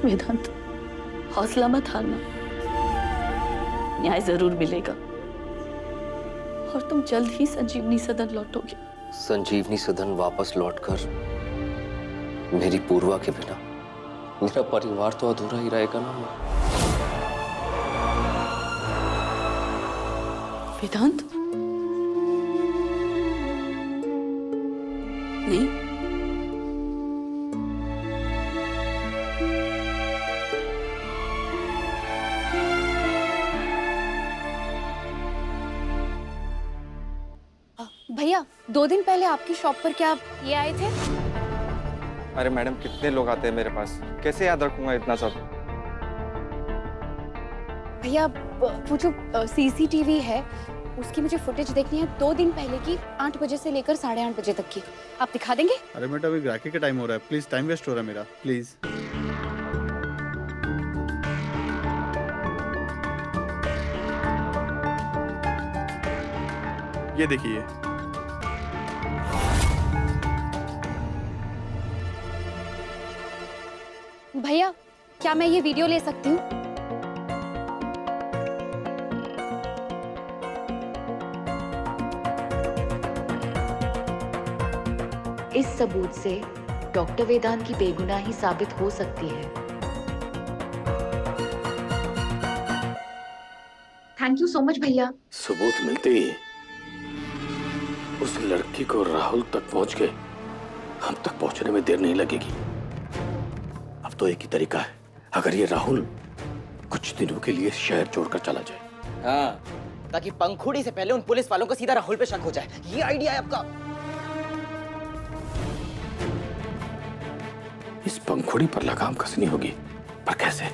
वेदांत, हौसला मत हारना, न्याय जरूर मिलेगा और तुम जल्द ही संजीवनी सदन लौटोगे। संजीवनी सदन वापस लौटकर मेरी पूर्वा के बिना मेरा परिवार तो अधूरा ही रहेगा ना। वेदांत, नहीं, भैया 2 दिन पहले आपकी शॉप पर क्या ये आए थे? अरे मैडम, कितने लोग आते हैं मेरे पास, कैसे याद रखूंगा इतना सब? भैया वो जो सीसीटीवी है उसकी मुझे फुटेज देखनी है 2 दिन पहले की, 8 बजे से लेकर 8:30 बजे तक की। आप दिखा देंगे? अरे बेटा, अभी ग्राहकी का टाइम हो रहा है, प्लीज, टाइम वेस्ट हो रहा है मेरा, प्लीज। ये देखिए। भैया क्या मैं ये वीडियो ले सकती हूँ? इस सबूत से डॉक्टर वेदांत की बेगुनाही साबित हो सकती है। थैंक यू सो मच भैया। सबूत मिलते ही उस लड़की को राहुल तक पहुंच के हम तक पहुंचने में देर नहीं लगेगी। अब तो एक ही तरीका है, अगर ये राहुल कुछ दिनों के लिए शहर छोड़कर चला जाए। हाँ, ताकि पंखुड़ी से पहले उन पुलिस वालों को सीधा राहुल पे शक हो जाए। ये आइडिया है आपका? इस पंखुड़ी पर लगाम कसनी होगी, पर कैसे?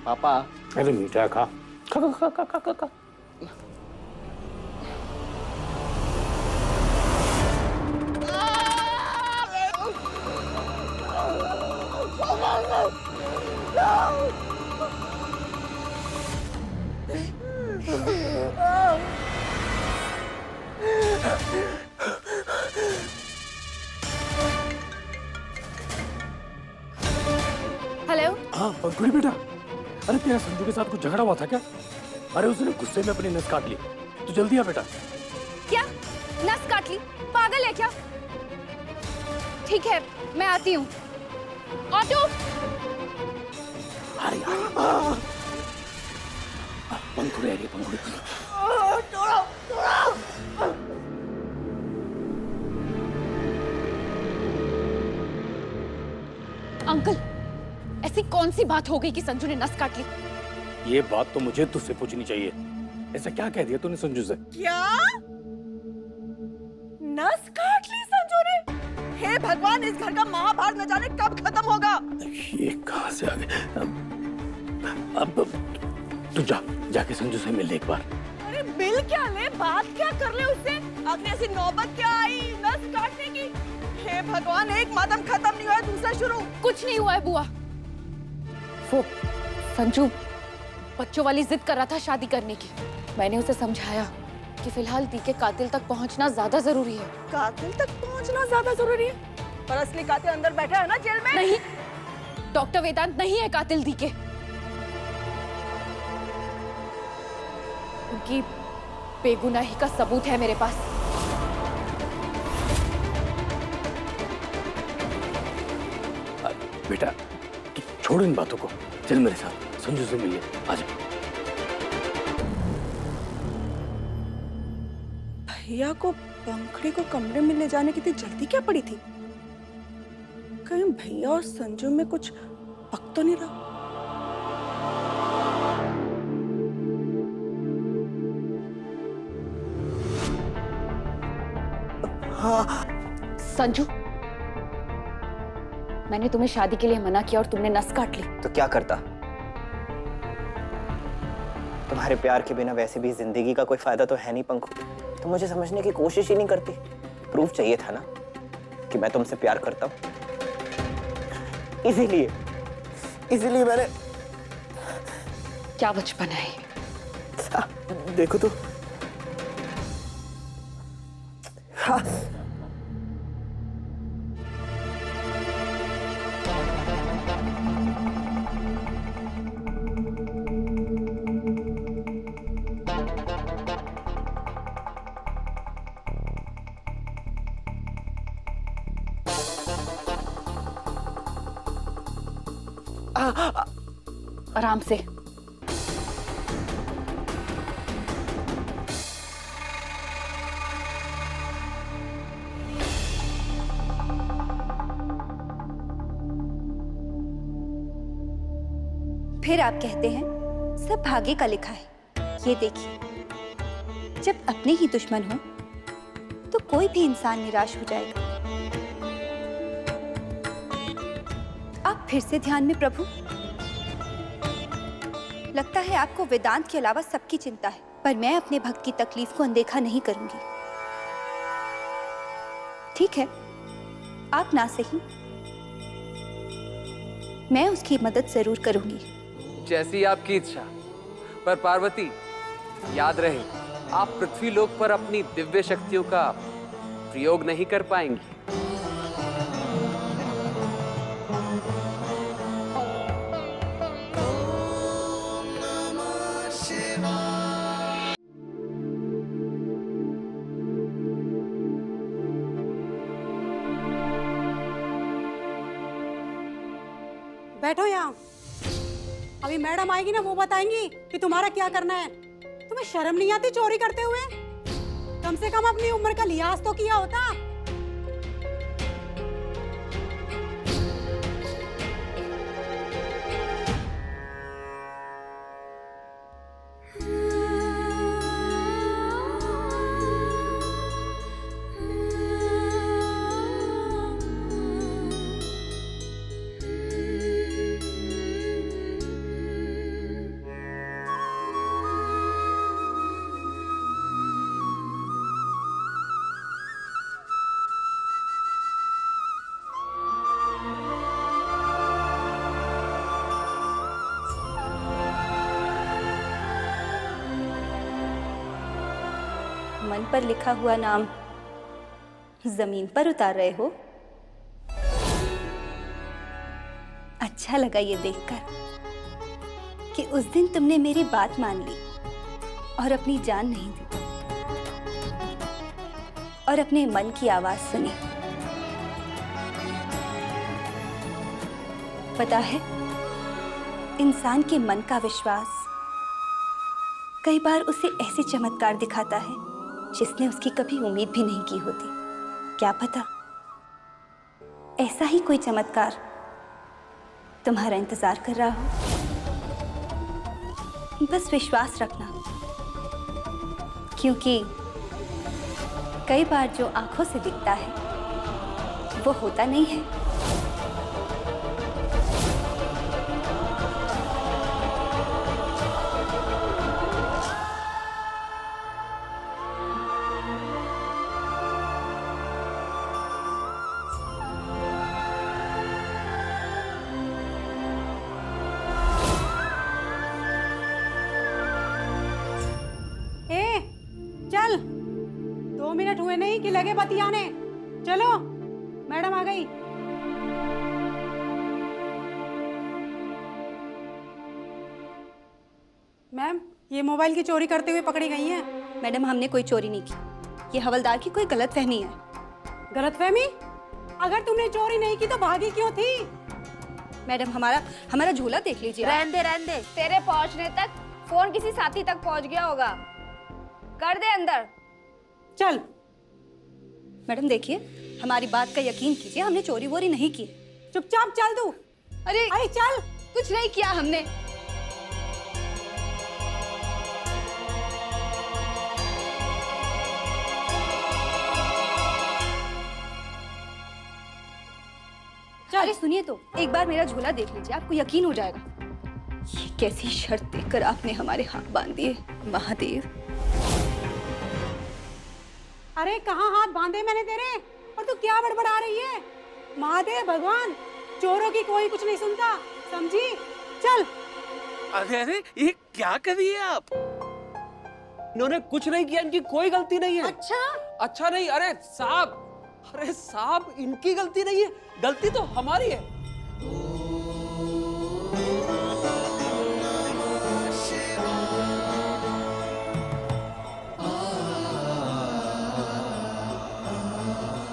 पापा, अरे मीठा खा खा खा खा खा खा खा। हेलो। हाँ पंखुड़ी बेटा, अरे तेरा संजू के साथ कुछ झगड़ा हुआ था क्या? अरे उसने गुस्से में अपनी नस काट ली, तू जल्दी आ बेटा। क्या नस काट ली? पागल है क्या? ठीक है मैं आती हूँ। ऑटो। अरे पंखुड़ी आ रही है, पंखुड़ी। अंकल, ऐसी कौन सी बात हो गई कि संजू ने नस काट ली? ये बात तो मुझे तुझसे पूछनी चाहिए। ऐसा क्या कह दिया तूने संजू से? क्या नस काट ली संजू ने? हे भगवान, इस घर का महाभारत न जाने कब खत्म होगा। ये कहां से आ गए? अब तू जाके संजू से मिल ले एक बार। अरे बिल क्या ले, बात क्या कर ले उससे? आपने ऐसी नौबत क्या आई नस काटने की? हे भगवान, एक मातम खत्म नहीं हुआ, दूसरा शुरू। कुछ नहीं हुआ है बुआ। वो संजू बच्चों वाली जिद कर रहा था शादी करने की। मैंने उसे समझाया कि फिलहाल दी के कातिल तक पहुंचना ज्यादा जरूरी है। कातिल तक पहुंचना ज्यादा जरूरी है? पर असली कातिल अंदर बैठा है ना जेल में। नहीं, डॉक्टर वेदांत नहीं है कातिल दी के। उनकी बेगुनाही का सबूत है मेरे पास। बेटा छोड़ इन बातों को, चल मेरे साथ संजू से मिलिए, आजा। भैया को पंखड़ी को कमरे में ले जाने की इतनी जल्दी क्या पड़ी थी? कहीं भैया और संजू में कुछ पक तो नहीं रहा? हाँ। संजू, मैंने तुम्हें शादी के लिए मना किया और तुमने नस काट ली। तो क्या करता? तुम्हारे प्यार के बिना वैसे भी जिंदगी का कोई फायदा तो है नहीं पंखु। तुम मुझे समझने की कोशिश ही नहीं करती। प्रूफ चाहिए था ना कि मैं तुमसे प्यार करता हूँ। इसीलिए मैंने। क्या बचपन है? देखो तो, राक्षस। आराम से। फिर आप कहते हैं सब भाग्य का लिखा है। ये देखिए, जब अपने ही दुश्मन हो तो कोई भी इंसान निराश हो जाएगा। आप फिर से ध्यान में प्रभु। लगता है आपको वेदांत के अलावा सबकी चिंता है, पर मैं अपने भक्त की तकलीफ को अनदेखा नहीं करूंगी। ठीक है, आप ना सही, मैं उसकी मदद जरूर करूंगी। जैसी आपकी इच्छा। पर पार्वती, याद रहे, आप पृथ्वी लोक पर अपनी दिव्य शक्तियों का प्रयोग नहीं कर पाएंगी। बैठो यहाँ। अभी मैडम आएगी ना, वो बताएंगी कि तुम्हारा क्या करना है। तुम्हें शर्म नहीं आती चोरी करते हुए? कम से कम अपनी उम्र का लिहाज तो किया होता। मन पर लिखा हुआ नाम जमीन पर उतार रहे हो। अच्छा लगा ये देखकर कि उस दिन तुमने मेरी बात मान ली और अपनी जान नहीं दी और अपने मन की आवाज सुनी। पता है, इंसान के मन का विश्वास कई बार उसे ऐसे चमत्कार दिखाता है जिसने उसकी कभी उम्मीद भी नहीं की होती। क्या पता ऐसा ही कोई चमत्कार तुम्हारा इंतजार कर रहा हो। बस विश्वास रखना, क्योंकि कई बार जो आंखों से दिखता है वो होता नहीं है। चल, 2 मिनट हुए नहीं कि लगे बतियाने। चलो, मैडम आ गई। मैम, ये मोबाइल की चोरी करते हुए पकड़ी गई हैं। मैडम, हमने कोई चोरी नहीं की। ये हवलदार की कोई गलतफहमी है। गलतफहमी? अगर तुमने चोरी नहीं की तो भागी क्यों थी? मैडम, हमारा झूला देख लीजिए। रहने दे। तेरे पहुंचने तक फोन किसी साथी तक पहुंच गया होगा। कर दे अंदर। चल। मैडम देखिए, हमारी बात का यकीन कीजिए, हमने चोरी वोरी नहीं की। चुपचाप चल तू। अरे चल। कुछ नहीं किया हमने। अरे सुनिए तो, एक बार मेरा झोला देख लीजिए, आपको यकीन हो जाएगा। ये कैसी शर्त देकर आपने हमारे हाथ बांध दिए महादेव। अरे कहाँ हाथ बांधे मैंने तेरे, और तू क्या बड़बड़ा रही है? महादेव भगवान, चोरों की कोई कुछ नहीं सुनता, समझी? चल। अरे ये क्या कर रही है आप? इन्होंने कुछ नहीं किया, इनकी कोई गलती नहीं है। अच्छा अच्छा नहीं, अरे साहब इनकी गलती नहीं है, गलती तो हमारी है।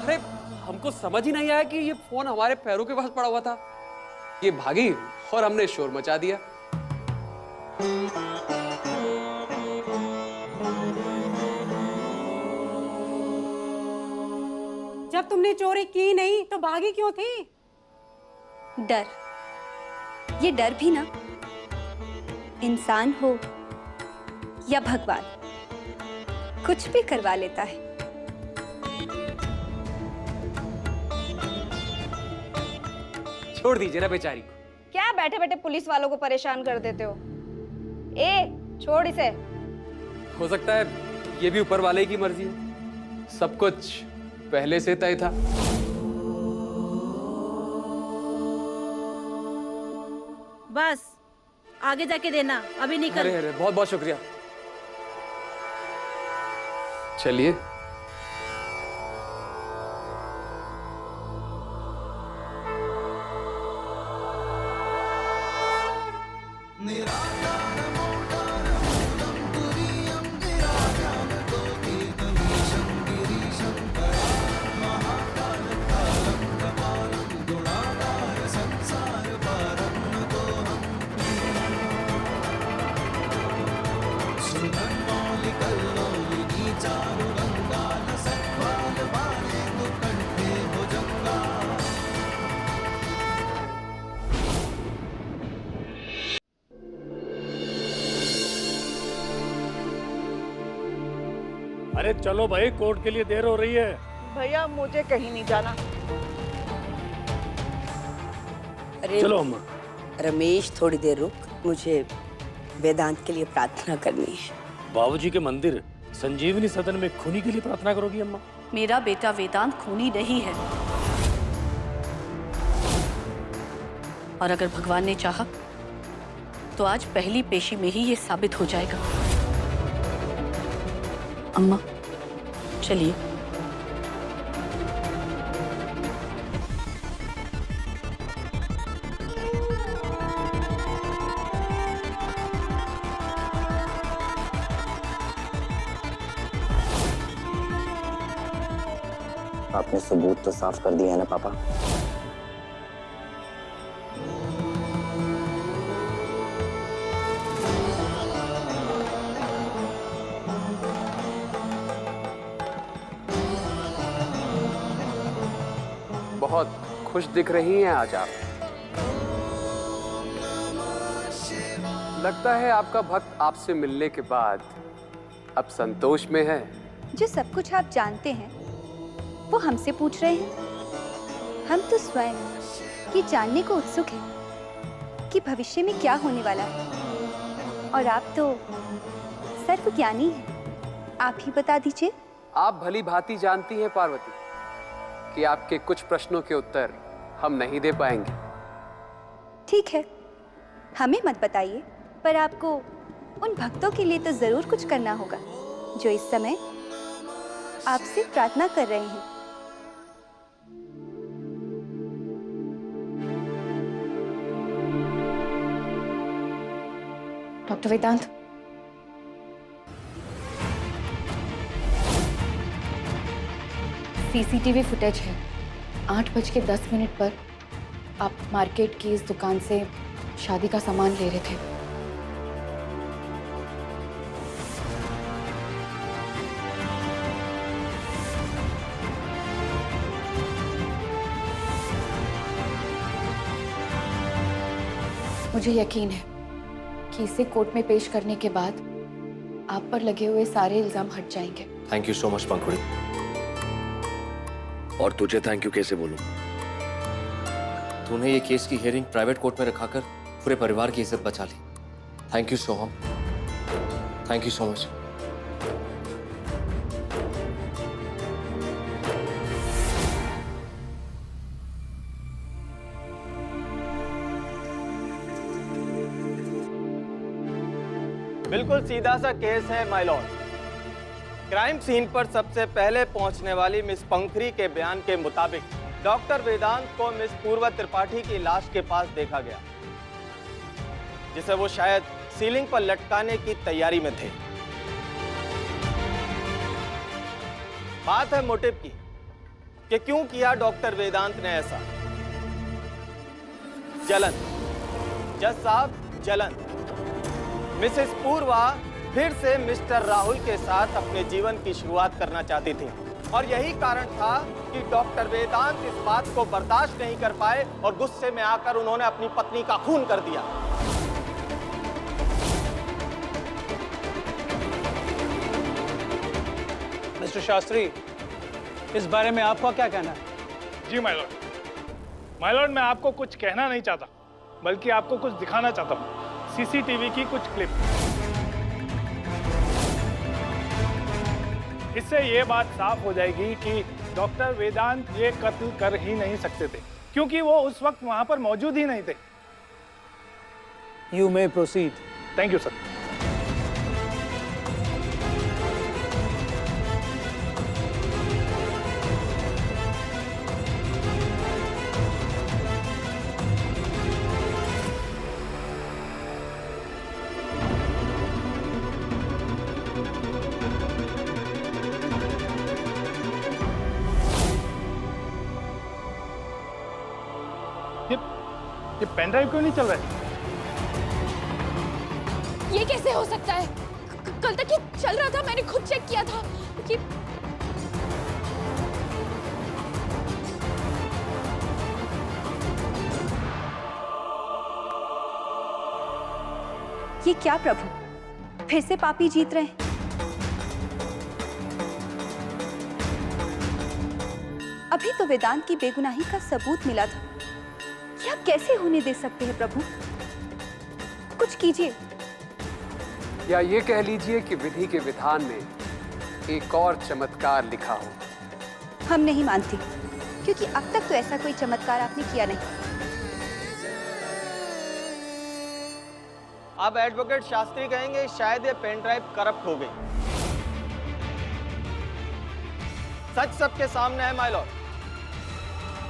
अरे हमको समझ ही नहीं आया कि ये फोन हमारे पैरों के पास पड़ा हुआ था। ये भागी और हमने शोर मचा दिया। जब तुमने चोरी की नहीं तो भागी क्यों थी? डर। ये डर भी ना, इंसान हो या भगवान, कुछ भी करवा लेता है। छोड़ दीजिए ना बेचारी को। क्या बैठे बैठे पुलिस वालों को परेशान कर देते हो? छोड़ इसे। हो सकता है ये भी ऊपर वाले की मर्जी हो, सब कुछ पहले से तय था। बस आगे जाके देना, अभी निकल। अरे बहुत बहुत शुक्रिया। चलिए। अरे चलो भाई, कोर्ट के लिए देर हो रही है। भैया मुझे कहीं नहीं जाना। अरे चलो अम्मा। रमेश थोड़ी देर रुक, मुझे वेदांत के लिए प्रार्थना करनी है। बाबूजी के मंदिर संजीवनी सदन में खूनी के लिए प्रार्थना करोगी अम्मा? मेरा बेटा वेदांत खूनी नहीं है, और अगर भगवान ने चाहा तो आज पहली पेशी में ही ये साबित हो जाएगा। अम्मा चलिए। आपने सबूत तो साफ कर दिया है ना पापा? बहुत खुश दिख रही हैं आज आप। लगता है आपका भक्त आपसे मिलने के बाद अब संतोष में है। जो सब कुछ आप जानते हैं वो हमसे पूछ रहे हैं। हम तो स्वयं ये जानने को उत्सुक हैं कि भविष्य में क्या होने वाला है, और आप तो सर्वज्ञानी हैं। आप ही बता दीजिए। आप भली भांति जानती हैं पार्वती कि आपके कुछ प्रश्नों के उत्तर हम नहीं दे पाएंगे। ठीक है, हमें मत बताइए, पर आपको उन भक्तों के लिए तो जरूर कुछ करना होगा जो इस समय आपसे प्रार्थना कर रहे हैं। डॉक्टर वेदांत, सीसीटीवी फुटेज है। 8:10 पर आप मार्केट की इस दुकान से शादी का सामान ले रहे थे। मुझे यकीन है कि इसे कोर्ट में पेश करने के बाद आप पर लगे हुए सारे इल्जाम हट जाएंगे। थैंक यू सो मच पंखुड़ी। और तुझे थैंक यू कैसे बोलूं? तूने ये केस की हियरिंग प्राइवेट कोर्ट में रखाकर पूरे परिवार की इज्जत बचा ली। Thank you Soham, thank you so much. बिल्कुल सीधा सा केस है माय लॉर्ड। क्राइम सीन पर सबसे पहले पहुंचने वाली मिस पंखरी के बयान के मुताबिक डॉक्टर वेदांत को मिस पूर्वा त्रिपाठी की लाश के पास देखा गया, जिसे वो शायद सीलिंग पर लटकाने की तैयारी में थे। बात है मोटिव की कि क्यों किया डॉक्टर वेदांत ने ऐसा। जलन, जज साहब, जलन। मिसेस पूर्वा फिर से मिस्टर राहुल के साथ अपने जीवन की शुरुआत करना चाहती थी और यही कारण था कि डॉक्टर वेदांत इस बात को बर्दाश्त नहीं कर पाए और गुस्से में आकर उन्होंने अपनी पत्नी का खून कर दिया। मिस्टर शास्त्री, इस बारे में आपका क्या कहना है? जी माय लॉर्ड, मैं आपको कुछ कहना नहीं चाहता, बल्कि आपको कुछ दिखाना चाहता हूँ। सीसीटीवी की कुछ क्लिप। इससे ये बात साफ हो जाएगी कि डॉक्टर वेदांत ये कत्ल कर ही नहीं सकते थे, क्योंकि वो उस वक्त वहां पर मौजूद ही नहीं थे। You may proceed. Thank you sir. ये पेन ड्राइव क्यों नहीं चल रहा है? ये कैसे हो सकता है? कल तक ये चल रहा था, मैंने खुद चेक किया था कि ये क्या प्रभु, फिर से पापी जीत रहे हैं? अभी तो वेदांत की बेगुनाही का सबूत मिला था, ये आप कैसे होने दे सकते हैं प्रभु? कुछ कीजिए। या ये कह लीजिए कि विधि के विधान में एक और चमत्कार लिखा हो। हम नहीं मानते, क्योंकि अब तक तो ऐसा कोई चमत्कार आपने किया नहीं। अब एडवोकेट शास्त्री कहेंगे शायद ये पेन ड्राइव करप्ट हो गई। सच सबके सामने है माय लॉर्ड।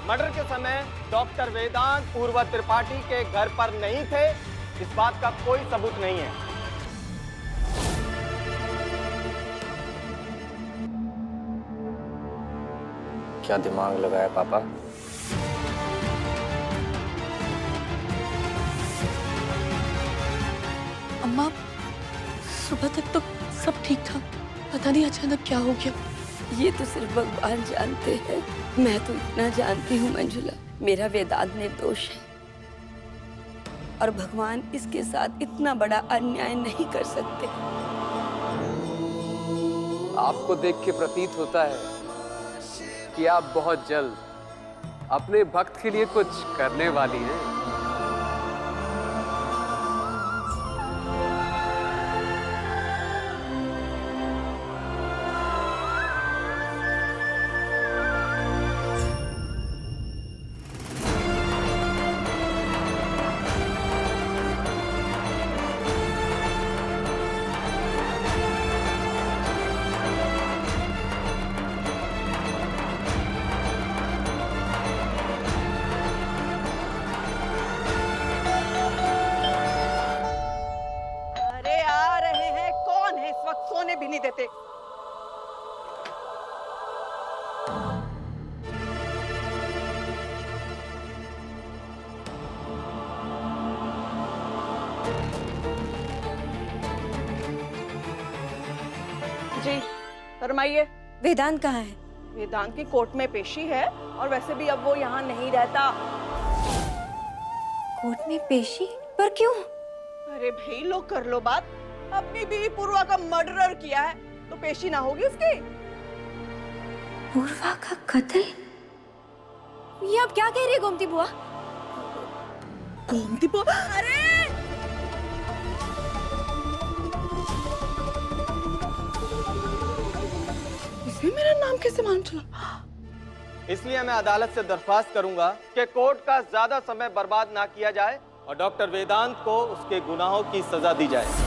मर्डर के समय डॉक्टर वेदांत पूर्वा त्रिपाठी के घर पर नहीं थे, इस बात का कोई सबूत नहीं है। क्या दिमाग लगाया पापा? अम्मा, सुबह तक तो सब ठीक था, पता नहीं अचानक क्या हो गया। ये तो सिर्फ भगवान जानते हैं, मैं तो इतना जानती हूँ मंजुला, मेरा वेदांत निर्दोष है और भगवान इसके साथ इतना बड़ा अन्याय नहीं कर सकते। आपको देख के प्रतीत होता है कि आप बहुत जल्द अपने भक्त के लिए कुछ करने वाली हैं। सोने भी नहीं देते। जी फरमाइए। वेदांत कहाँ है? वेदांत की कोर्ट में पेशी है और वैसे भी अब वो यहाँ नहीं रहता। कोर्ट में पेशी? पर क्यों? अरे भाई लो कर लो बात, अपनी बीवी पूर्वा का मर्डर किया है तो पेशी ना होगी उसकी। पूर्वा का कत्ल? ये आप क्या कह रही है गोमती बुआ? गोमती बुआ? अरे इसमें मेरा नाम कैसे मालूम चला? इसलिए मैं अदालत से दरख्वास्त करूंगा कि कोर्ट का ज्यादा समय बर्बाद ना किया जाए और डॉक्टर वेदांत को उसके गुनाहों की सजा दी जाए।